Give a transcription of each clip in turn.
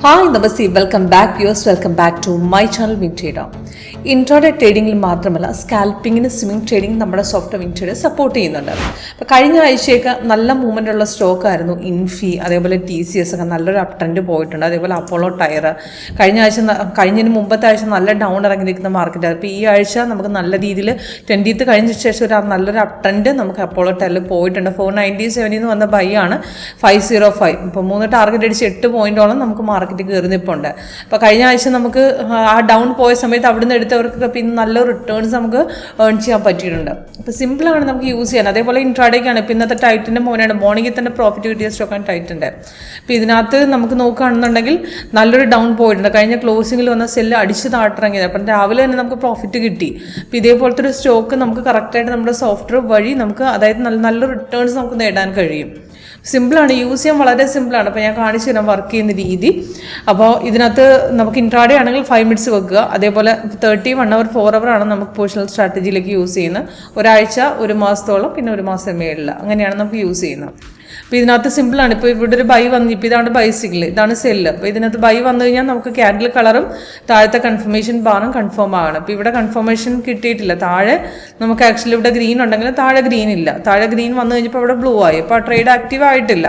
Hi നമസ്തേ, welcome back to my channel win trader. Intraday ട്രേഡിങ്ങിൽ മാത്രമല്ല സ്കാൽപ്പിങ്ങിന് സ്വിംഗ് ട്രേഡിംഗ് നമ്മുടെ സോഫ്റ്റ് വിൻ ട്രേഡർ സപ്പോർട്ട് ചെയ്യുന്നുണ്ട്. അപ്പോൾ കഴിഞ്ഞ ആഴ്ചയൊക്കെ നല്ല മൂവ്മെൻ്റ് ഉള്ള സ്റ്റോക്കായിരുന്നു ഇൻഫി, അതേപോലെ TCS ഒക്കെ നല്ലൊരു അപ് ട്രെൻഡ് പോയിട്ടുണ്ട്. അതേപോലെ അപ്പോളോ ടയർ കഴിഞ്ഞതിന് മുമ്പത്തെ ആഴ്ച നല്ല ഡൗൺ ഇറങ്ങിയിരിക്കുന്ന മാർക്കറ്റാണ്. അപ്പോൾ ഈ ആഴ്ച നമുക്ക് നല്ല രീതിയിൽ 20th കഴിഞ്ഞ ശേഷം നല്ലൊരു അപ് ട്രെൻഡ് നമുക്ക് അപ്പോളോ ടയറിൽ പോയിട്ടുണ്ട്. 497 നിന്ന് വന്ന ബൈ ആണ് 505. ഇപ്പോൾ 3 ടാർഗറ്റ് അടിച്ച് 8 പോയിന്റോളം നമുക്ക് മാർക്കറ്റ് കയറി നിൽപ്പുണ്ട്. അപ്പോൾ കഴിഞ്ഞ ആഴ്ച നമുക്ക് ആ ഡൗൺ പോയ സമയത്ത് അവിടുന്ന് എടുത്തവർക്കൊക്കെ പിന്നെ നല്ല റിട്ടേൺസ് നമുക്ക് ഏൺ ചെയ്യാൻ പറ്റിയിട്ടുണ്ട്. അപ്പോൾ സിമ്പിളാണ് നമുക്ക് യൂസ് ചെയ്യാൻ. അതേപോലെ ഇൻട്രാഡേക്കാണ് ഇപ്പോൾ ഇന്നത്തെ ടൈറ്റിൻ്റെ മോനാണ് മോർണിംഗിൽ തന്നെ പ്രോഫിറ്റ് കിട്ടിയ സ്റ്റോക്കാണ് ടൈറ്റിൻ്റെ. അപ്പോൾ ഇതിനകത്ത് നമുക്ക് നോക്കുകയാണെന്നുണ്ടെങ്കിൽ നല്ലൊരു ഡൗൺ പോയിട്ടുണ്ട്. കഴിഞ്ഞ ക്ലോസിങ്ങിൽ വന്ന സെല്ല് അടിച്ച് താട്ടിറങ്ങിയത്. അപ്പം രാവിലെ തന്നെ നമുക്ക് പ്രോഫിറ്റ് കിട്ടി. അപ്പോൾ ഇതേപോലത്തെ ഒരു സ്റ്റോക്ക് നമുക്ക് കറക്റ്റായിട്ട് നമ്മുടെ സോഫ്റ്റ്വെയർ വഴി നമുക്ക് അതായത് നല്ല റിട്ടേൺസ് നമുക്ക് നേടാൻ കഴിയും. സിമ്പിളാണ്, യൂസ് ചെയ്യാൻ വളരെ സിമ്പിളാണ്. അപ്പോൾ ഞാൻ കാണിച്ചു തരാം വർക്ക് ചെയ്യുന്ന രീതി. അപ്പോൾ ഇതിനകത്ത് നമുക്ക് ഇൻട്രാഡേ ആണെങ്കിൽ 5 മിനിറ്റ്സ് വെക്കുക. അതേപോലെ 30, 1 hour, 4 hour ആണ് നമുക്ക് പൊസിഷണൽ സ്ട്രാറ്റജിയിലേക്ക് യൂസ് ചെയ്യുന്നത്. ഒരാഴ്ച, 1 മാസത്തോളം, പിന്നെ 1 മാസം മേളിൽ അങ്ങനെയാണ് നമുക്ക് യൂസ് ചെയ്യുന്നത്. അപ്പോൾ ഇതിനകത്ത് സിമ്പിളാണ്. ഇപ്പോൾ ഇവിടെ ഒരു ബൈ വന്നു, ഇപ്പോൾ ഇതാണ് ബൈ സിഗ്നൽ, ഇതാണ് സെല്ല്. അപ്പോൾ ഇതിനകത്ത് ബൈ വന്നു കഴിഞ്ഞാൽ നമുക്ക് ക്യാൻഡിൽ കളറും താഴത്തെ കൺഫർമേഷൻ ബാറും കൺഫേം ആകണം. അപ്പോൾ ഇവിടെ കൺഫർമേഷൻ കിട്ടിയിട്ടില്ല. താഴെ നമുക്ക് ആക്ച്വലി ഇവിടെ ഗ്രീൻ ഉണ്ടെങ്കിൽ താഴെ ഗ്രീൻ ഇല്ല. താഴെ ഗ്രീൻ വന്നു കഴിഞ്ഞപ്പോൾ ഇവിടെ ബ്ലൂ ആയി. അപ്പോൾ ആ ട്രേഡ് ആക്റ്റീവ് ആയിട്ടില്ല.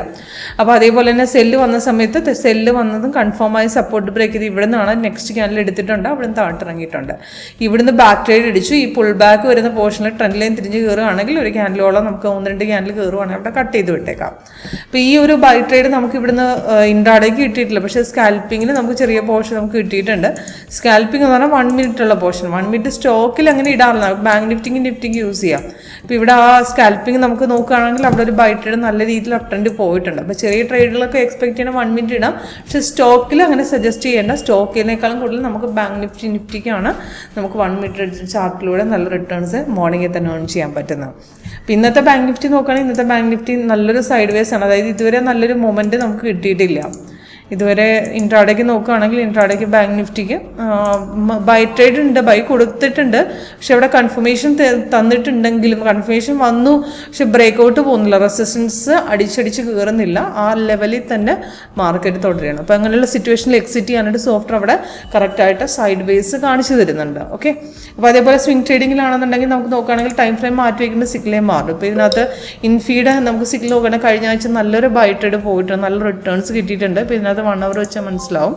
അപ്പോൾ അതേപോലെ തന്നെ സെല്ല് വന്ന സമയത്ത് സെല്ല് വന്നതും കൺഫേം ആയി സപ്പോർട്ട് ബ്രേക്ക് ചെയ്ത് ഇവിടെ നിന്നാണ് നെക്സ്റ്റ് ക്യാൻഡിൽ എടുത്തിട്ടുണ്ട്. അവിടെ നിന്ന് താഴ്ത്തിറങ്ങിയിട്ടുണ്ട്. ഇവിടുന്ന് ബാക്ക് ട്രേഡ് അടിച്ചു. ഈ പുൾ ബാക്ക് വരുന്ന പോർഷനിൽ ട്രെൻഡ് ലൈൻ തിരിഞ്ഞ് കയറുകയാണെങ്കിൽ ഒരു ക്യാൻഡിലോളം നമുക്ക് 1-2 ക്യാൻഡിൽ കയറുവാണെങ്കിൽ അവിടെ കട്ട് ചെയ്ത് വിട്ടേക്കാം. അപ്പോൾ ഈ ഒരു ബൈ ട്രേഡ് നമുക്ക് ഇവിടുന്ന് ഇൻട്രാഡേക്ക് കിട്ടിയിട്ടില്ല. പക്ഷേ സ്കാൽപ്പിങ്ങിന് നമുക്ക് ചെറിയ പോർഷൻ നമുക്ക് കിട്ടിയിട്ടുണ്ട്. സ്കാൽപ്പിംഗ് എന്ന് പറഞ്ഞാൽ 1 മിനിറ്റ് ഉള്ള പോർഷൻ. 1 മിനിറ്റ് സ്റ്റോക്കിൽ അങ്ങനെ ഇടാറില്ല, ബാങ്ക് നിഫ്റ്റിക്ക് യൂസ് ചെയ്യാം. അപ്പോൾ ഇവിടെ ആ സ്കാൽപ്പിംഗ് നമുക്ക് നോക്കുകയാണെങ്കിൽ അവിടെ ഒരു ബൈ ട്രേഡ് നല്ല രീതിയിൽ അപ് ട്രെൻഡ് പോയിട്ടുണ്ട്. അപ്പോൾ ചെറിയ ട്രേഡുകളൊക്കെ എക്സ്പെക്ട് ചെയ്യണം 1 മിനിറ്റ് ഇടാം. പക്ഷേ സ്റ്റോക്കിൽ അങ്ങനെ സജസ്റ്റ് ചെയ്യേണ്ട. സ്റ്റോക്കിനേക്കാളും കൂടുതൽ നമുക്ക് ബാങ്ക് നിഫ്റ്റിക്കാണ് നമുക്ക് 1 മിനിറ്റ് ചാർട്ടിലൂടെ നല്ല റിട്ടേൺസ് മോർണിംഗിൽ തന്നെ ഏൺ ചെയ്യാൻ പറ്റുന്നത്. അപ്പോൾ ഇന്നത്തെ ബാങ്ക് നിഫ്റ്റി നോക്കുകയാണെങ്കിൽ ഇന്നത്തെ ബാങ്ക് നിഫ്റ്റി നല്ലൊരു സൈഡ് വേസ് ആണ്. അതായത് ഇതുവരെ നല്ലൊരു മൊമെൻറ്റ് നമുക്ക് കിട്ടിയിട്ടില്ല. ഇതുവരെ ഇൻട്രാഡേക്ക് നോക്കുകയാണെങ്കിൽ ഇൻട്രാഡേക്ക് ബാങ്ക് നിഫ്റ്റിക്ക് ബൈ ട്രേഡ് ഉണ്ട്, ബൈ കൊടുത്തിട്ടുണ്ട്. പക്ഷെ അവിടെ കൺഫർമേഷൻ തന്നിട്ടുണ്ടെങ്കിലും കൺഫർമേഷൻ വന്നു, പക്ഷെ ബ്രേക്ക് പോകുന്നില്ല. റെസിസ്റ്റൻസ് അടിച്ചടിച്ച് കയറുന്നില്ല. ആ ലെവലിൽ തന്നെ മാർക്കറ്റ് തുടരുകയാണ്. അപ്പോൾ അങ്ങനെയുള്ള സിറ്റുവേഷനിൽ എക്സിറ്റ് ചെയ്യാനായിട്ട് സോഫ്റ്റ്വെയർ അവിടെ കറക്റ്റായിട്ട് സൈഡ് വേസ് കാണിച്ചു തരുന്നുണ്ട്. ഓക്കെ, അപ്പോൾ അതേപോലെ സ്വിംഗ് ട്രേഡിങ്ങിലാണെന്നുണ്ടെങ്കിൽ നമുക്ക് നോക്കുകയാണെങ്കിൽ ടൈം ഫ്രെയിം മാറ്റി വയ്ക്കേണ്ട സിഗ്നലേ മാറും. ഇപ്പോൾ ഇതിനകത്ത് ഇൻഫീഡ് നമുക്ക് സിഗ്നൽ നോക്കുകയാണെങ്കിൽ കഴിഞ്ഞ ആഴ്ച നല്ലൊരു ബൈ ട്രേഡ് പോയിട്ടുണ്ട്, നല്ല റിട്ടേൺസ് കിട്ടിയിട്ടുണ്ട്. ഇപ്പോൾ ഇതിനകത്ത് 1 hour വെച്ചാൽ മനസ്സിലാവും.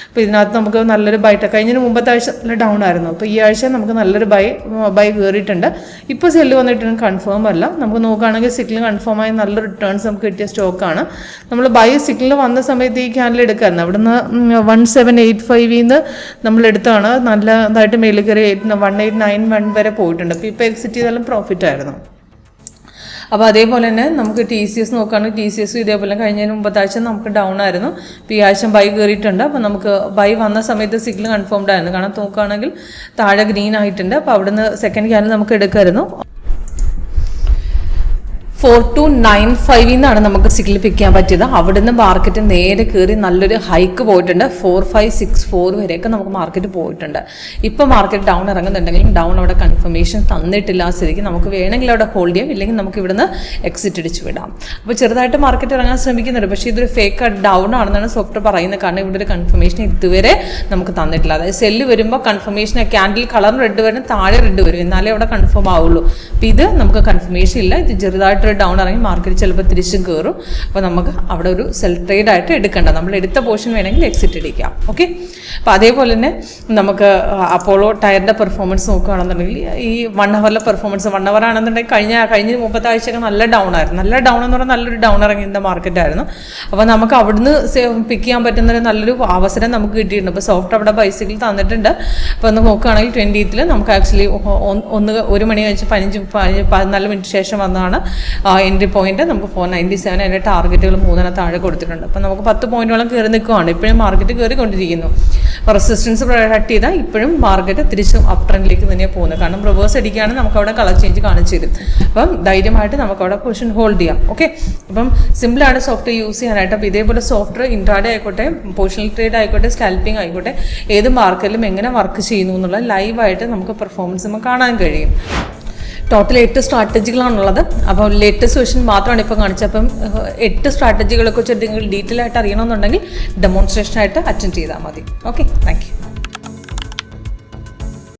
അപ്പോൾ ഇതിനകത്ത് നമുക്ക് നല്ലൊരു ബൈറ്റ് കഴിഞ്ഞതിന് മുമ്പത്തെ ആഴ്ച നല്ല ഡൗൺ ആയിരുന്നു. അപ്പോൾ ഈ ആഴ്ച നമുക്ക് നല്ലൊരു ബൈ കയറിയിട്ടുണ്ട്. ഇപ്പോൾ സെല്ല് വന്നിട്ട് കൺഫേം അല്ല. നമുക്ക് നോക്കുകയാണെങ്കിൽ സിഗ്നൽ കൺഫേം ആയി നല്ല റിട്ടേൺസ് നമുക്ക് കിട്ടിയ സ്റ്റോക്കാണ്. നമ്മൾ ബൈ സിഗ്നൽ വന്ന സമയത്ത് ഈ ക്യാൻഡിൽ എടുക്കാമായിരുന്നു. അവിടുന്ന് 1785 നിന്ന് നമ്മൾ എടുത്താണ് നല്ലതായിട്ട് മേളിൽ കയറി 1891 വരെ പോയിട്ടുണ്ട്. അപ്പോൾ ഇപ്പോൾ എക്സിറ്റ് ചെയ്താലും പ്രോഫിറ്റ് ആയിരുന്നു. അപ്പോൾ അതേപോലെ തന്നെ നമുക്ക് TCS നോക്കുകയാണെങ്കിൽ TCS ഇതേപോലെ കഴിഞ്ഞതിന് മുമ്പത്തെ ആഴ്ച നമുക്ക് ഡൗൺ ആയിരുന്നു. ഇപ്പോൾ ഈ ആഴ്ച ബൈ കയറിയിട്ടുണ്ട്. അപ്പോൾ നമുക്ക് ബൈ വന്ന സമയത്ത് സിഗ്നൽ കൺഫേംഡ് ആയിരുന്നു. കാരണം നോക്കുകയാണെങ്കിൽ താഴെ ഗ്രീൻ ആയിട്ടുണ്ട്. അപ്പോൾ അവിടുന്ന് സെക്കൻഡ് ക്യാൻഡിൽ നമുക്ക് എടുക്കാമായിരുന്നു. 4295 നിന്നാണ് നമുക്ക് സിഗ്നൽ പിക്ക് ചെയ്യാൻ പറ്റിയത്. അവിടുന്ന് മാർക്കറ്റ് നേരെ കയറി നല്ലൊരു ഹൈക്ക് പോയിട്ടുണ്ട്. 4564 വരെയൊക്കെ നമുക്ക് മാർക്കറ്റ് പോയിട്ടുണ്ട്. ഇപ്പോൾ മാർക്കറ്റ് ഡൗൺ ഇറങ്ങുന്നുണ്ടെങ്കിലും ഡൗൺ അവിടെ കൺഫർമേഷൻ തന്നിട്ടില്ല. സ്ഥിതിക്ക് നമുക്ക് വേണമെങ്കിൽ അവിടെ ഹോൾഡ് ചെയ്യാം, ഇല്ലെങ്കിൽ നമുക്ക് ഇവിടുന്ന് എക്സിറ്റ് അടിച്ച് വിടാം. അപ്പോൾ ചെറുതായിട്ട് മാർക്കറ്റ് ഇറങ്ങാൻ ശ്രമിക്കുന്നുണ്ട്. പക്ഷേ ഇതൊരു ഫേക്ക് ഡൗൺ ആണെന്നാണ് സോഫ്റ്റ്വെയർ പറയുന്നത്. കാരണം ഇവിടെ ഒരു കൺഫർമേഷൻ ഇതുവരെ നമുക്ക് തന്നിട്ടില്ല. അതായത് സെല്ല് വരുമ്പോൾ കൺഫർമേഷൻ ക്യാൻഡിൽ കളർ റെഡ് വരും, താഴെ റെഡ് വരും, എന്നാലേ അവിടെ കൺഫേം ആവുള്ളൂ. അപ്പോൾ ഇത് നമുക്ക് കൺഫർമേഷൻ ഇല്ല. ഇത് ചെറുതായിട്ട് ഡൗൺ ഇറങ്ങി മാർക്കറ്റ് ചിലപ്പോൾ തിരിച്ചും കയറും. അപ്പോൾ നമുക്ക് അവിടെ ഒരു സെൽ ട്രേഡ് ആയിട്ട് എടുക്കേണ്ട, നമ്മൾ എടുത്ത പോർഷൻ വേണമെങ്കിൽ എക്സിറ്റ് അടിക്കാം. ഓക്കെ, അപ്പോൾ അതേപോലെ തന്നെ നമുക്ക് അപ്പോളോ ടയറിൻ്റെ പെർഫോമൻസ് നോക്കുകയാണെന്നുണ്ടെങ്കിൽ ഈ 1 hourലെ പെർഫോമൻസ് 1 hour ആണെന്നുണ്ടെങ്കിൽ കഴിഞ്ഞ മുമ്പത്തെ ആഴ്ചയൊക്കെ നല്ല ഡൗൺ ആയിരുന്നു. നല്ല ഡൗൺ എന്ന് പറഞ്ഞാൽ നല്ലൊരു ഡൗൺ ഇറങ്ങിയ മാർക്കറ്റായിരുന്നു. അപ്പോൾ നമുക്ക് അവിടുന്ന് പിക്ക് ചെയ്യാൻ പറ്റുന്ന നല്ലൊരു അവസരം നമുക്ക് കിട്ടിയിട്ടുണ്ട്. അപ്പോൾ സോഫ്റ്റ് അവിടെ ബൈസിക്കിൾ തന്നിട്ടുണ്ട്. അപ്പോൾ ഒന്ന് നോക്കുകയാണെങ്കിൽ 20th നമുക്ക് ആക്ച്വലി 1 മണി കഴിച്ച് 14 മിനിറ്റ് ശേഷം വന്നതാണ് എൻട്രി പോയിന്റ്. നമുക്ക് 497 അതിൻ്റെ ടാർഗറ്റുകൾ 3 താഴെ കൊടുത്തിട്ടുണ്ട്. അപ്പോൾ നമുക്ക് 10 പോയിന്റോളം കയറി നിൽക്കുകയാണ്. ഇപ്പോഴും മാർക്കറ്റ് കയറിക്കൊണ്ടിരിക്കുന്നു. റെസിസ്റ്റൻസ് കട്ട് ചെയ്താൽ ഇപ്പോഴും മാർക്കറ്റ് തിരിച്ചും അപ് ട്രെൻഡിലേക്ക് തന്നെയാണ് പോകുന്നത്. കാരണം റിവേഴ്സ് അടിക്കുകയാണ്, നമുക്ക് അവിടെ കളർ ചേഞ്ച് കാണിച്ചു തരും. അപ്പം ധൈര്യമായിട്ട് നമുക്ക് അവിടെ പൊസിഷൻ ഹോൾഡ് ചെയ്യാം. ഓക്കെ, അപ്പം സിമ്പിളാണ് സോഫ്റ്റ്വെയർ യൂസ് ചെയ്യാനായിട്ട്. അപ്പോൾ ഇതേപോലെ സോഫ്റ്റ്വെയർ ഇൻട്രാഡേ ആയിക്കോട്ടെ, പൊസിഷണൽ ട്രേഡ് ആയിക്കോട്ടെ, സ്കാൽപ്പിംഗ് ആയിക്കോട്ടെ, ഏത് മാർക്കറ്റിലും എങ്ങനെ വർക്ക് ചെയ്യുന്നു എന്നുള്ള ലൈവായിട്ട് നമുക്ക് പെർഫോമൻസ് നമുക്ക് കാണാൻ കഴിയും. ടോട്ടൽ 8 സ്ട്രാറ്റജികളാണുള്ളത്. അപ്പോൾ ലേറ്റസ്റ്റ് വെർഷൻ മാത്രമാണ് ഇപ്പോൾ കാണിച്ചത്. അപ്പം 8 സ്ട്രാറ്റജികളെ കുറിച്ച് നിങ്ങൾ ഡീറ്റെയിൽ ആയിട്ട് അറിയണമെന്നുണ്ടെങ്കിൽ ഡെമോൺസ്ട്രേഷനായിട്ട് അറ്റൻഡ് ചെയ്താൽ മതി. Okay, thank you.